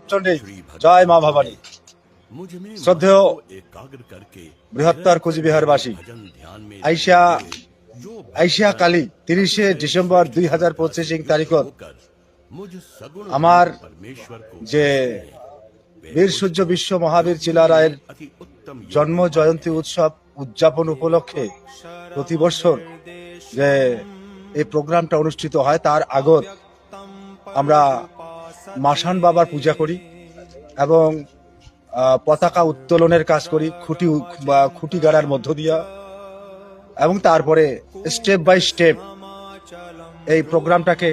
শিবচন্ডী, জয় মা ভবানী। শ্রদ্ধেয় বৃহত্তর কুচবিহারবাসী, আইসা কালি 30 ডিসেম্বর 2025 তারিখত আমার যে বীর সূর্য বিশ্ব মহাবীর চিলারায়ের জন্ম জয়ন্তী উৎসব উদযাপন উপলক্ষে প্রতি বছর যে এই প্রোগ্রামটা অনুষ্ঠিত হয়, তার আগত আমরা মাসান বাবার পূজা করি এবং পতাকা উত্তোলনের কাজ করি খুঁটি গাড়ার মধ্য দিয়া, এবং তারপরে স্টেপ বাই স্টেপ এই প্রোগ্রামটাকে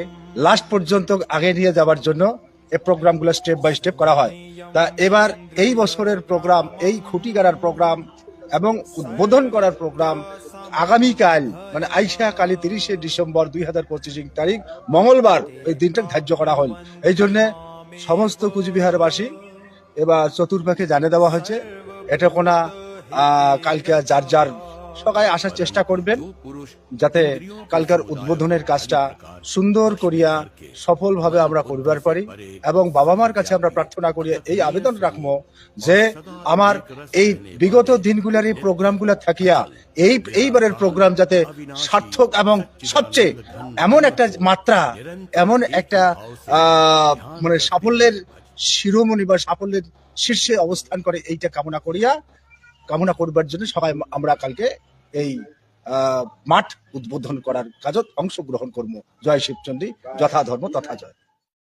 লাস্ট পর্যন্ত আগে নিয়ে যাওয়ার জন্য এই প্রোগ্রামগুলো স্টেপ বাই স্টেপ করা হয়। তা এবার এই বছরের প্রোগ্রাম, এই খুঁটি গাড়ার প্রোগ্রাম এবং উদ্বোধন করার প্রোগ্রাম আগামীকাল মানে আইসা কালী 30 ডিসেম্বর 2025 তারিখ মঙ্গলবার এই দিনটা ধার্য করা হল। এই জন্য সমস্ত কুচবিহারবাসী এবার চতুর্পাখে জানিয়ে দেওয়া হয়েছে, এটা কোনা কালকে যার যার সবাই আসার চেষ্টা করবেন, যাতে কালকার উদ্বোধনের কাজটা সুন্দর করিয়া সফলভাবে আমরা করবার পারি। এবং বাবা মার কাছে আমরা প্রার্থনা করিয়া এই আবেদন রাখবো যে আমার এই বিগত দিনগুলার এই প্রোগ্রামগুলা থাকিয়া এইবারের প্রোগ্রাম যাতে সার্থক এবং সবচেয়ে এমন একটা মাত্রা, এমন একটা মানে সাফল্যের শিরোমণি বা সাফল্যের শীর্ষে অবস্থান করে, এইটা কামনা করবার জন্য সবাই আমরা কালকে এই মাঠ উদ্বোধন করার কাজত অংশগ্রহণ করবো। জয় শিবচন্ডী, যথা ধর্ম তথা জয়।